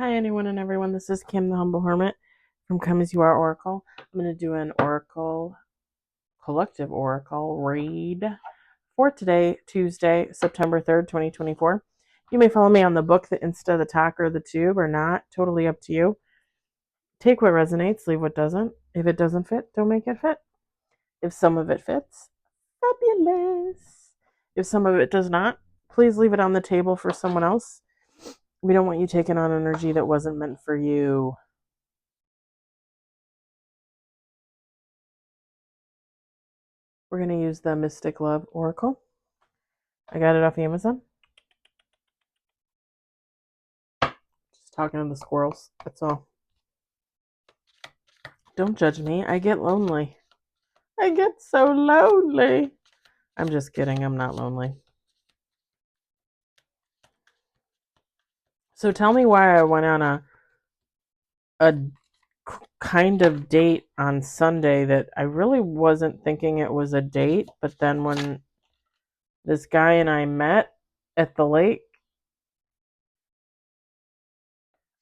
Hi, anyone and everyone. This is Kim the Humble Hermit from Come As You Are Oracle. I'm going to do an Oracle, collective Oracle read for today, Tuesday, September 3rd, 2024. You may follow me on the book, the Insta, the Talk, or the Tube, or not. Totally up to you. Take what resonates, leave what doesn't. If it doesn't fit, don't make it fit. If some of it fits, fabulous. If some of it does not, please leave it on the table for someone else. We don't want you taking on energy that wasn't meant for you. We're going to use the Mystic Love Oracle. I got it off Amazon. Just talking to the squirrels. That's all. Don't judge me. I get lonely. I get so lonely. I'm just kidding. I'm not lonely. So tell me why I went on a kind of date on Sunday that I really wasn't thinking it was a date, but then when this guy and I met at the lake,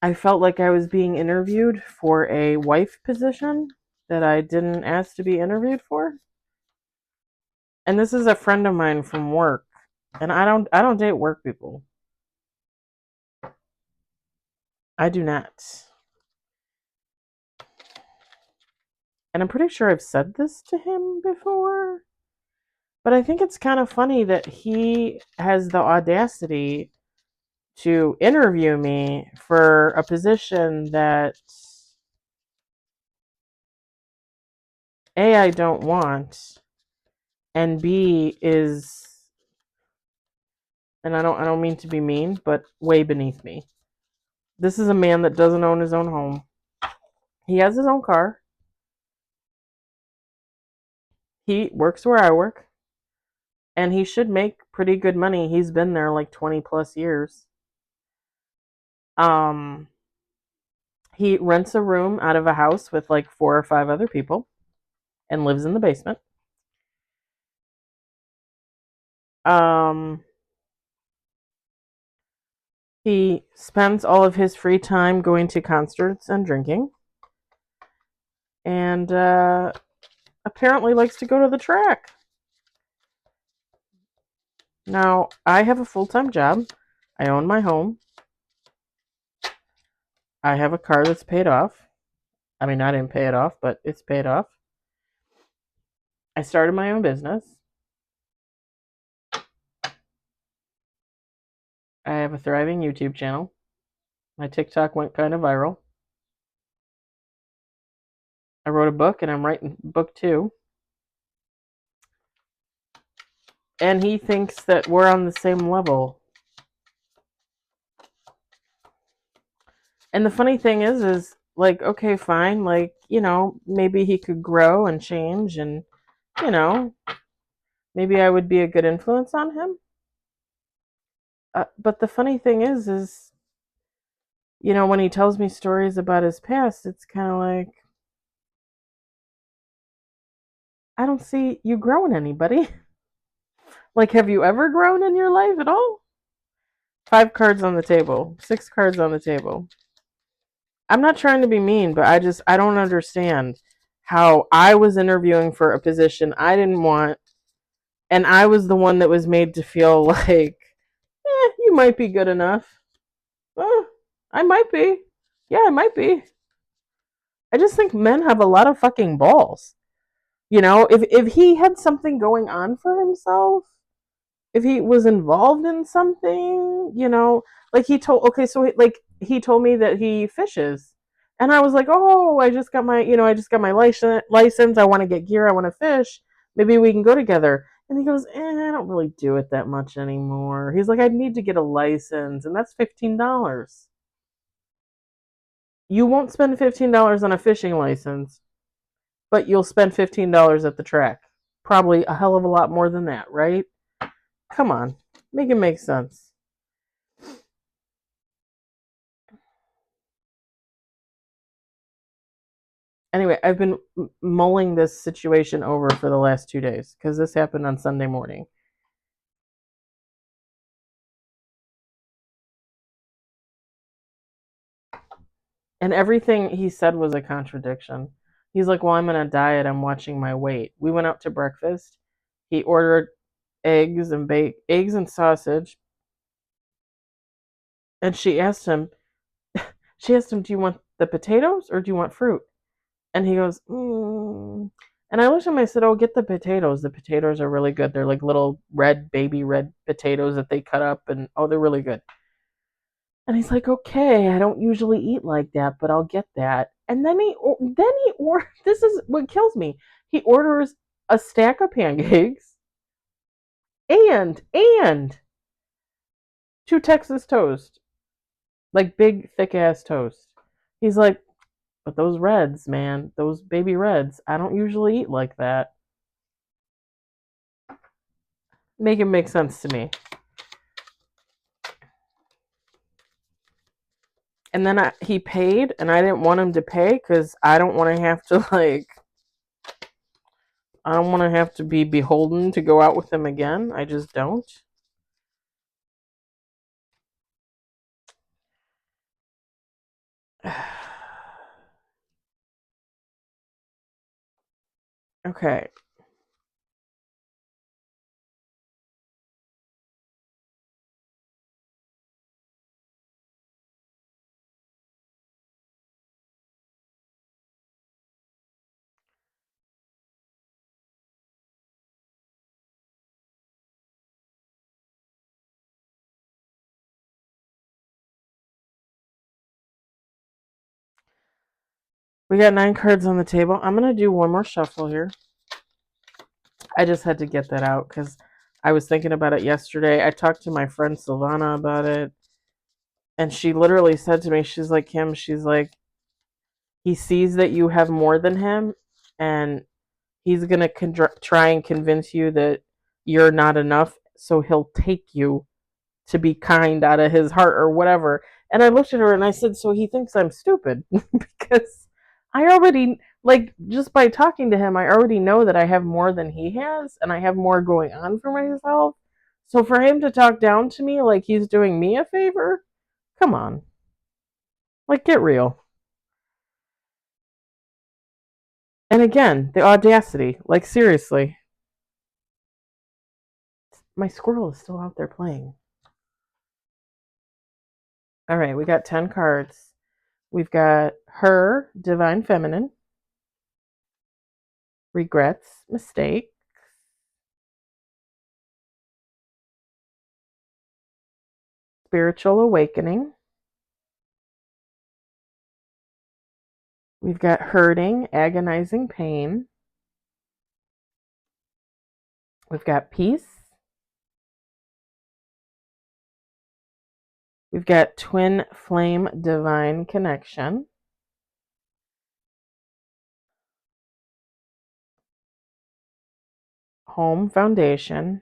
I felt like I was being interviewed for a wife position that I didn't ask to be interviewed for. And this is a friend of mine from work, and I don't date work people. I do not. And I'm pretty sure I've said this to him before, but I think it's kind of funny that he has the audacity to interview me for a position that A, I don't want, and B is, and I don't mean to be mean, but way beneath me. This is a man that doesn't own his own home. He has his own car. He works where I work, and he should make pretty good money. He's been there like 20 plus years. Um he rents a room out of a house with like four or five other people and lives in the basement. Um he spends all of his free time going to concerts and drinking, and apparently likes to go to the track. Now, I have a full-time job. I own my home. I have a car that's paid off. I mean, I didn't pay it off, but it's paid off. I started my own business. I have a thriving YouTube channel. My TikTok went kind of viral. I wrote a book and I'm writing book two. And he thinks that we're on the same level. And the funny thing is like, okay, fine. Like, maybe he could grow and change, and, you know, maybe I would be a good influence on him. But the funny thing is, when he tells me stories about his past, it's kind of like, I don't see you growing anybody. Like, have you ever grown in your life at all? Five cards on the table, six cards on the table. I'm not trying to be mean, but I don't understand how I was interviewing for a position I didn't want, and I was the one that was made to feel like, you might be good enough. I might be. Yeah, I might be. I just think men have a lot of fucking balls. If he had something going on for himself, if he was involved in something, like he told me that he fishes. And I was like, "Oh, I just got my license. I want to get gear. I want to fish. Maybe we can go together." And he goes, I don't really do it that much anymore. He's like, "I need to get a license, and that's $15." You won't spend $15 on a fishing license, but you'll spend $15 at the track. Probably a hell of a lot more than that, right? Come on, make it make sense. Anyway, I've been mulling this situation over for the last 2 days because this happened on Sunday morning. And everything he said was a contradiction. He's like, well, I'm on a diet. I'm watching my weight. We went out to breakfast. He ordered eggs and sausage. And she asked him, do you want the potatoes or do you want fruit? And he goes, And I looked at him, I said, oh, get the potatoes. The potatoes are really good. They're like little baby red potatoes that they cut up, and oh, they're really good. And he's like, okay, I don't usually eat like that, but I'll get that. And then he or this is what kills me. He orders a stack of pancakes and two Texas toast, like big thick ass toast. He's like, but those reds, man, those baby reds, I don't usually eat like that. Make it make sense to me. And then he paid, and I didn't want him to pay because I don't want to have to I don't want to have to be beholden to go out with him again. I just don't. Okay. We got 9 cards on the table. I'm going to do one more shuffle here. I just had to get that out because I was thinking about it yesterday. I talked to my friend Silvana about it, and she literally said to me, she's like, Kim, she's like, he sees that you have more than him, and he's going to try and convince you that you're not enough, so he'll take you to be kind out of his heart or whatever. And I looked at her and I said, so he thinks I'm stupid because I already, like, just by talking to him, I already know that I have more than he has and I have more going on for myself. So for him to talk down to me like he's doing me a favor, come on. Like, get real. And again, the audacity. Like, seriously. My squirrel is still out there playing. All right, we got 10 cards. We've got her, Divine Feminine, regrets, mistake, spiritual awakening. We've got hurting, agonizing pain. We've got peace. We've got twin flame, divine connection. Home foundation.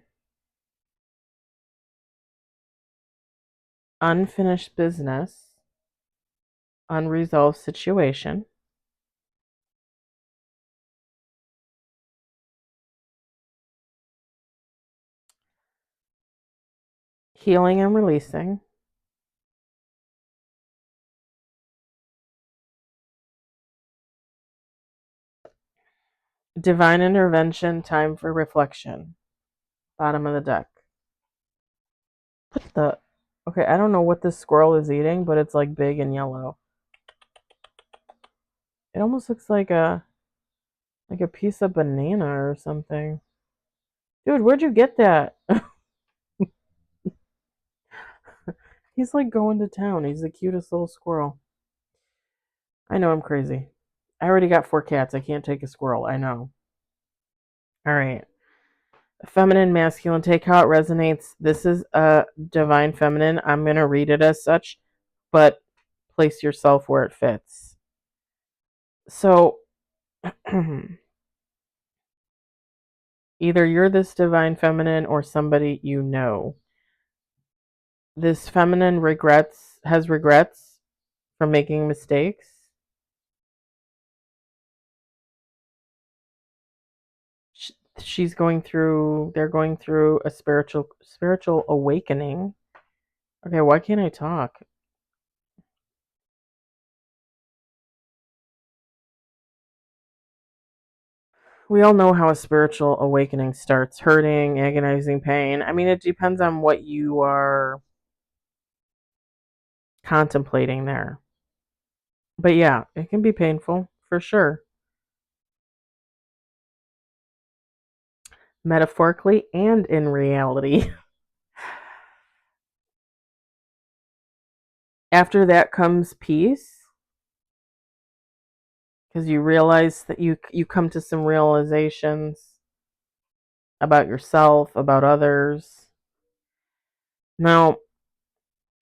Unfinished business. Unresolved situation. Healing and releasing. Divine intervention, time for reflection. Bottom of the deck. What the? Okay, I don't know what this squirrel is eating, but it's like big and yellow. It almost looks like a piece of banana or something. Dude, where'd you get that? He's like going to town. He's the cutest little squirrel. I know I'm crazy. I already got 4 cats. I can't take a squirrel. I know. All right. Feminine, masculine. Take how it resonates. This is a divine feminine. I'm going to read it as such, but place yourself where it fits. So, either you're this divine feminine or somebody you know. This feminine has regrets for making mistakes. They're going through a spiritual awakening. Okay, why can't I talk? We all know how a spiritual awakening starts: hurting, agonizing pain. I mean, it depends on what you are contemplating there. But yeah, it can be painful for sure, metaphorically and in reality. After that comes peace, because you realize that you come to some realizations about yourself, about others. Now,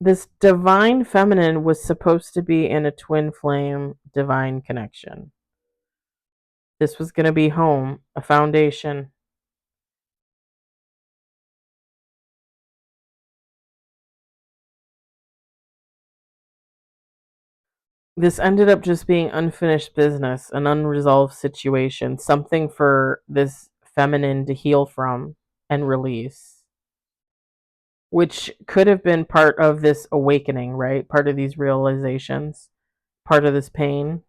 this divine feminine was supposed to be in a twin flame divine connection. This was going to be home, a foundation. This ended up just being unfinished business, an unresolved situation, something for this feminine to heal from and release, which could have been part of this awakening, right? Part of these realizations, part of this pain.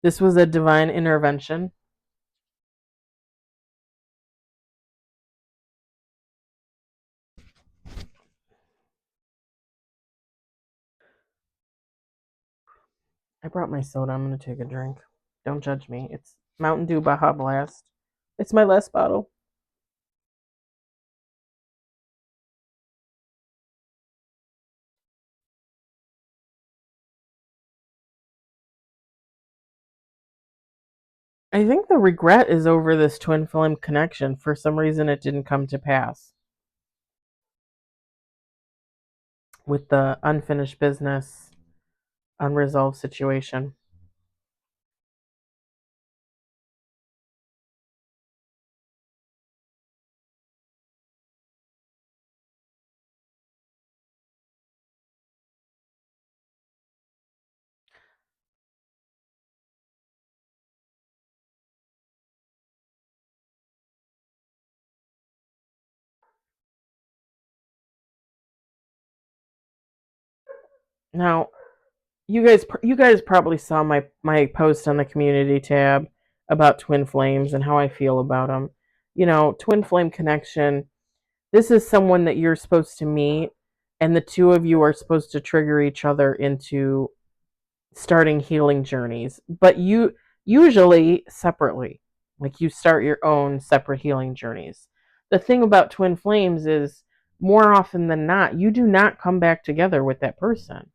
This was a divine intervention. I brought my soda. I'm going to take a drink. Don't judge me. It's Mountain Dew Baja Blast. It's my last bottle. I think the regret is over this twin flame connection. For some reason, it didn't come to pass with the unfinished business, unresolved situation. Now, you guys probably saw my post on the community tab about twin flames and how I feel about them. Twin flame connection. This is someone that you're supposed to meet, and the two of you are supposed to trigger each other into starting healing journeys, but you usually separately. Like, you start your own separate healing journeys. The thing about twin flames is, more often than not, you do not come back together with that person.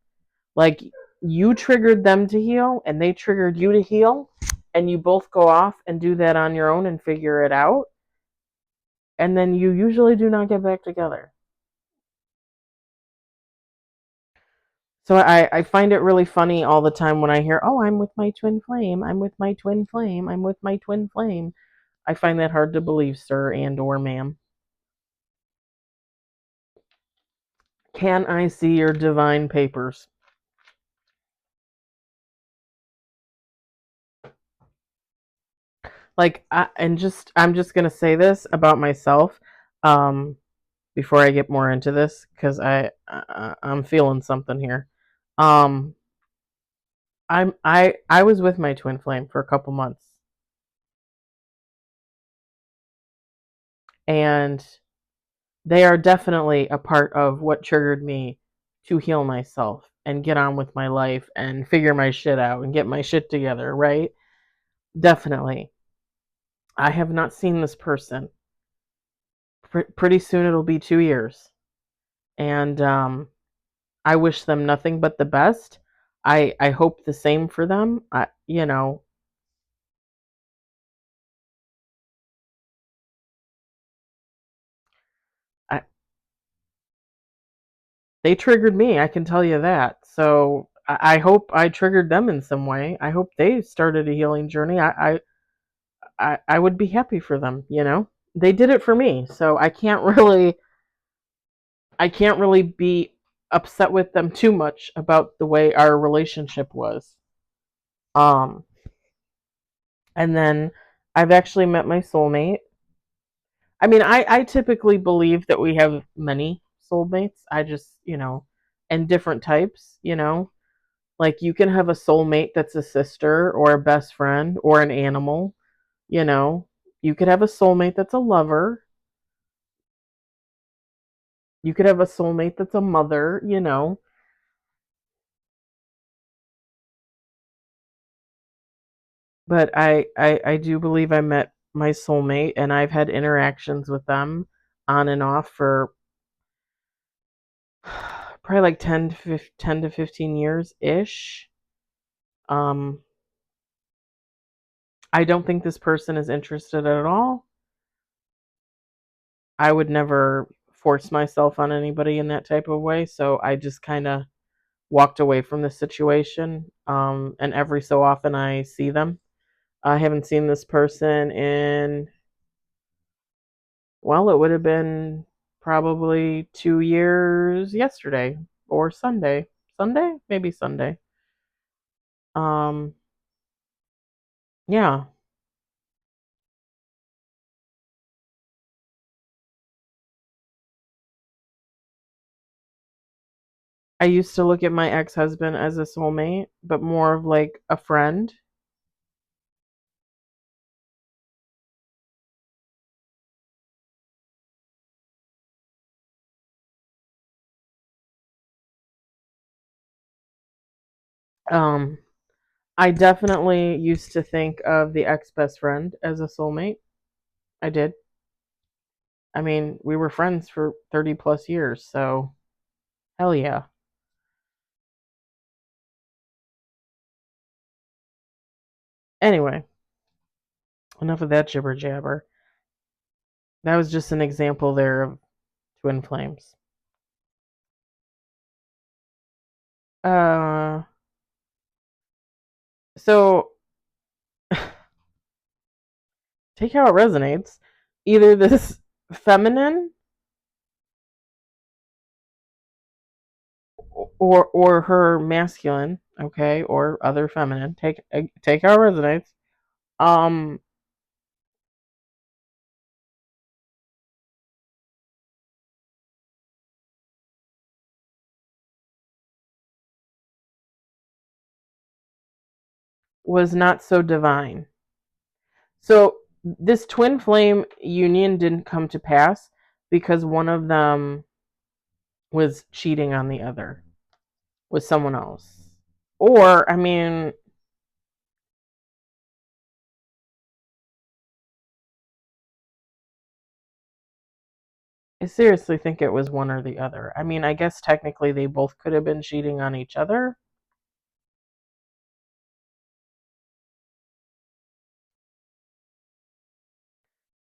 Like, you triggered them to heal and they triggered you to heal, and you both go off and do that on your own and figure it out, and then you usually do not get back together. So I find it really funny all the time when I hear, "Oh, I'm with my twin flame. I'm with my twin flame. I'm with my twin flame." I find that hard to believe, sir and or ma'am. Can I see your divine papers? I'm just gonna say this about myself, um, before I get more into this, because I'm feeling something here. Um, I was with my twin flame for a couple months, and they are definitely a part of what triggered me to heal myself and get on with my life and figure my shit out and get my shit together, right? Definitely. I have not seen this person. Pretty soon it'll be 2 years. And I wish them nothing but the best. I hope the same for them. I, they triggered me, I can tell you that. So I hope I triggered them in some way. I hope they started a healing journey. I would be happy for them. They did it for me, so I can't really be upset with them too much about the way our relationship was. Um and then I've actually met my soulmate. I mean, I typically believe that we have many soulmates. I just, and different types. Like you can have a soulmate that's a sister or a best friend or an animal, you know. You could have a soulmate that's a lover. You could have a soulmate that's a mother, you know. But I do believe I met my soulmate and I've had interactions with them on and off for probably like 10 to 15 years ish. Um, I don't think this person is interested at all. I would never force myself on anybody in that type of way, so I just kind of walked away from the situation. And every so often I see them. I haven't seen this person in, well, it would have been probably 2 years yesterday or Sunday. Sunday? Maybe Sunday. Um, yeah. I used to look at my ex husband as a soulmate, but more of like a friend. Um, I definitely used to think of the ex best friend as a soulmate. I did. I mean, we were friends for 30 plus years, so hell yeah. Anyway, enough of that jibber jabber. That was just an example there of twin flames. Uh, so take how it resonates. Either this feminine or her masculine, okay, or other feminine. Take how it resonates. Um, was not so divine. So this twin flame union didn't come to pass because one of them was cheating on the other with someone else. Or, I mean, I seriously think it was one or the other. I mean, I guess technically they both could have been cheating on each other.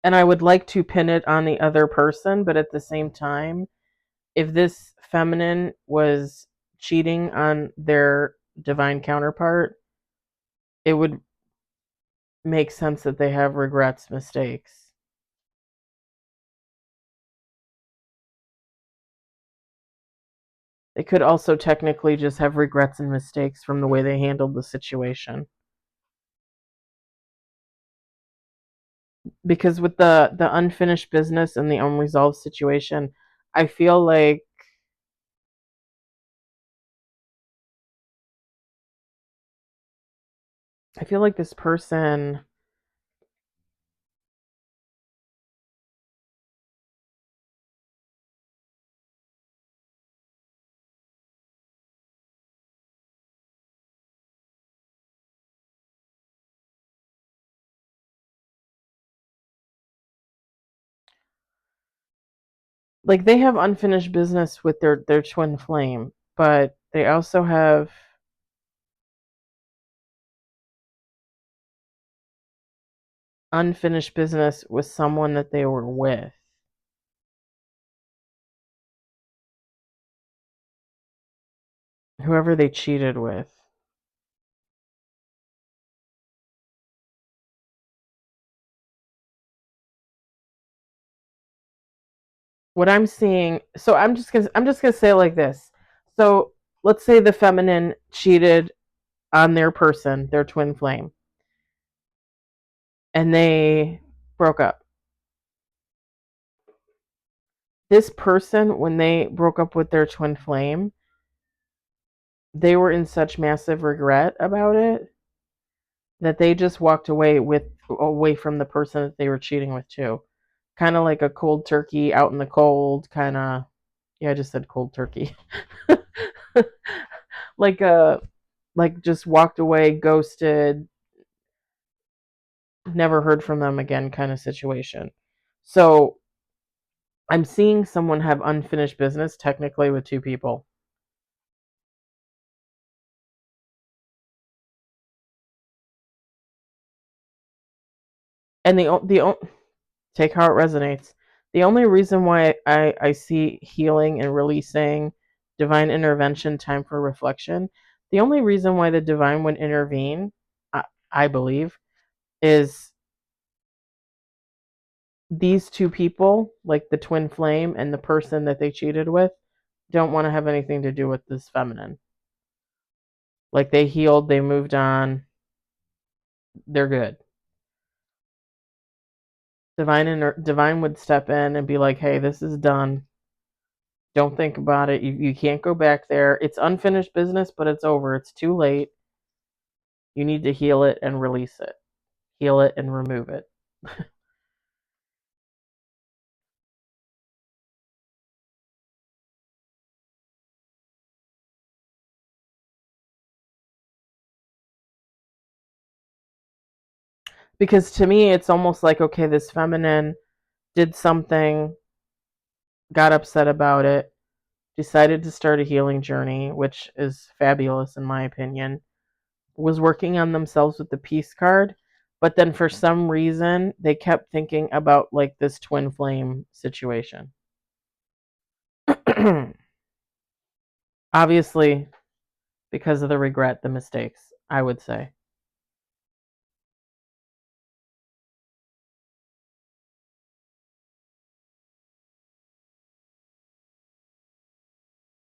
And I would like to pin it on the other person, but at the same time, if this feminine was cheating on their divine counterpart, it would make sense that they have regrets, mistakes. They could also technically just have regrets and mistakes from the way they handled the situation. Because with the unfinished business and the unresolved situation, I feel like this person, like they have unfinished business with their twin flame, but they also have unfinished business with someone that they were with, whoever they cheated with. What I'm seeing, so I'm just gonna say it like this. So let's say the feminine cheated on their person, their twin flame, and they broke up. This person, when they broke up with their twin flame, they were in such massive regret about it that they just walked away from the person that they were cheating with too. Kind of like a cold turkey out in the cold kind of. Yeah, I just said cold turkey. like a like just walked away, ghosted, never heard from them again kind of situation. So I'm seeing someone have unfinished business technically with two people. And take how it resonates. The only reason why I see healing and releasing, divine intervention, time for reflection, the only reason why the divine would intervene, I, I believe, is these two people, like the twin flame and the person that they cheated with, don't want to have anything to do with this feminine. Like they healed, they moved on, they're good. Divine would step in and be like, "Hey, this is done. Don't think about it. You can't go back there. It's unfinished business, but it's over. It's too late. You need to heal it and release it. Heal it and remove it." Because to me, it's almost like, okay, this feminine did something, got upset about it, decided to start a healing journey, which is fabulous in my opinion, was working on themselves with the peace card, but then for some reason they kept thinking about like this twin flame situation. Obviously, because of the regret, the mistakes, I would say.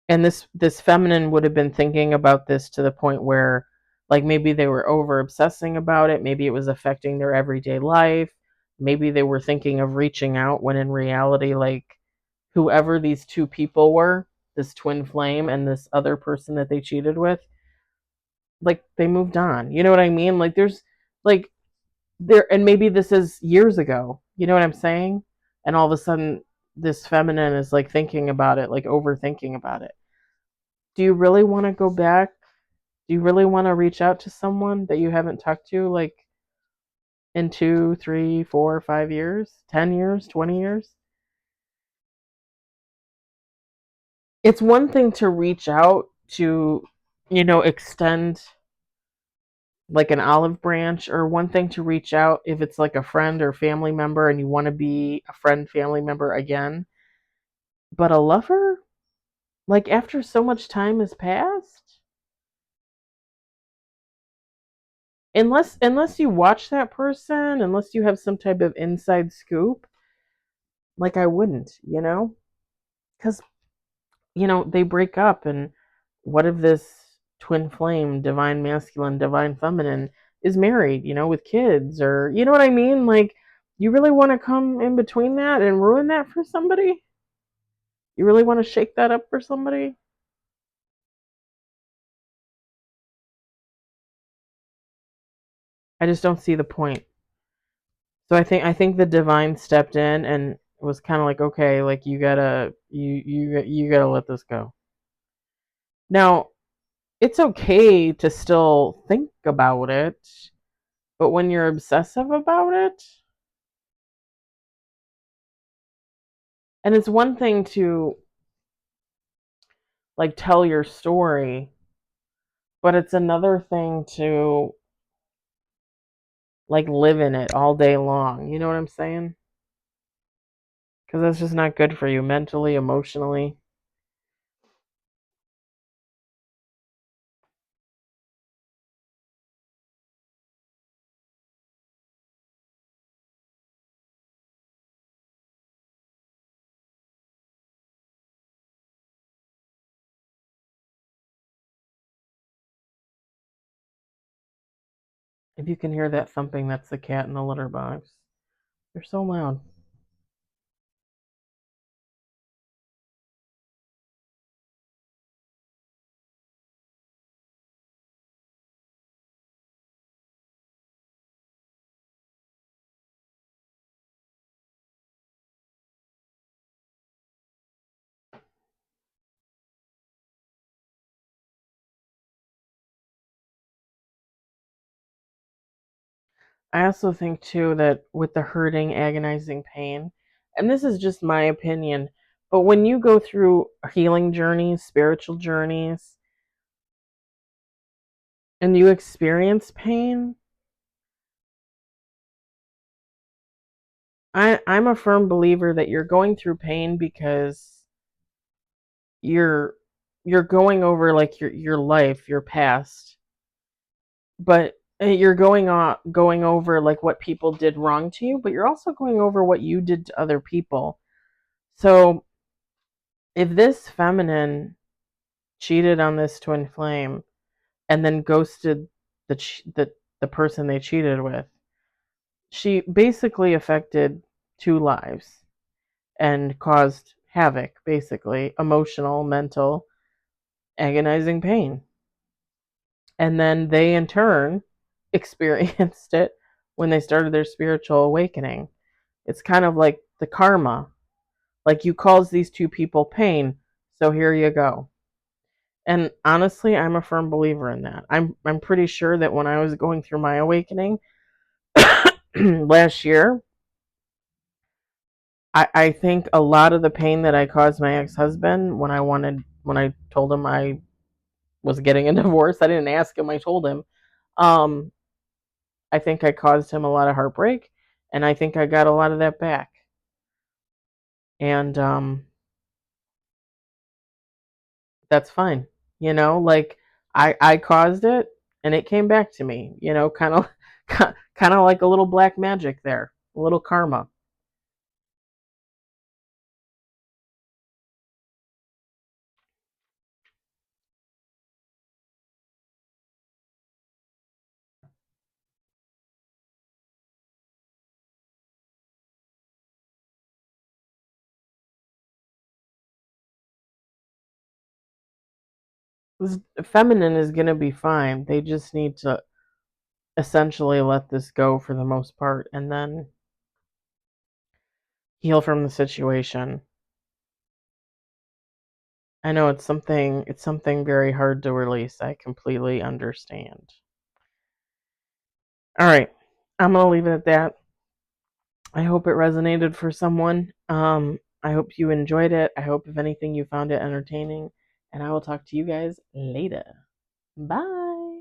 And this feminine would have been thinking about this to the point where like maybe they were over obsessing about it, maybe it was affecting their everyday life, maybe they were thinking of reaching out when in reality like whoever these two people were, this twin flame and this other person that they cheated with, like they moved on. You know what I mean? Like there's like there, and maybe this is years ago. You know what I'm saying? And all of a sudden this feminine is like thinking about it, like overthinking about it. Do you really want to go back? Do you really want to reach out to someone that you haven't talked to like in 2, 3, 4, 5 years, 10 years, 20 years? It's one thing to reach out to, extend like an olive branch, or one thing to reach out if it's like a friend or family member and you want to be a friend, family member again. But a lover, like after so much time has passed, unless you watch that person, unless you have some type of inside scoop, like I wouldn't, because they break up, and what if this twin flame, divine masculine, divine feminine, is married, with kids, or you know what I mean? Like, you really want to come in between that and ruin that for somebody? You really want to shake that up for somebody? I just don't see the point. So I think the divine stepped in and was kind of like, okay, like you gotta let this go. Now, it's okay to still think about it, but when you're obsessive about it, and it's one thing to like tell your story, but it's another thing to like live in it all day long. You know what I'm saying? Because that's just not good for you mentally, emotionally. If you can hear that thumping, that's the cat in the litter box. They're so loud. I also think too that with the hurting, agonizing pain, and this is just my opinion, but when you go through healing journeys, spiritual journeys, and you experience pain, I'm a firm believer that you're going through pain because you're you're going over like your life, your past, but you're going over like what people did wrong to you, but you're also going over what you did to other people. So if this feminine cheated on this twin flame and then ghosted the person they cheated with, she basically affected two lives and caused havoc, basically emotional, mental, agonizing pain. And then they in turn experienced it when they started their spiritual awakening. It's kind of like the karma. Like you caused these two people pain, so here you go. And honestly, I'm a firm believer in that. I'm pretty sure that when I was going through my awakening last year, I think a lot of the pain that I caused my ex husband when I told him I was getting a divorce, I didn't ask him, I told him. Um, I think I caused him a lot of heartbreak, and I think I got a lot of that back. And that's fine. Like I caused it and it came back to me, kind of kind of like a little black magic there, a little karma. Feminine is going to be fine. They just need to essentially let this go for the most part and then heal from the situation. I know it's something very hard to release. I completely understand. All right. I'm going to leave it at that. I hope it resonated for someone. I hope you enjoyed it. I hope, if anything, you found it entertaining. And I will talk to you guys later. Bye.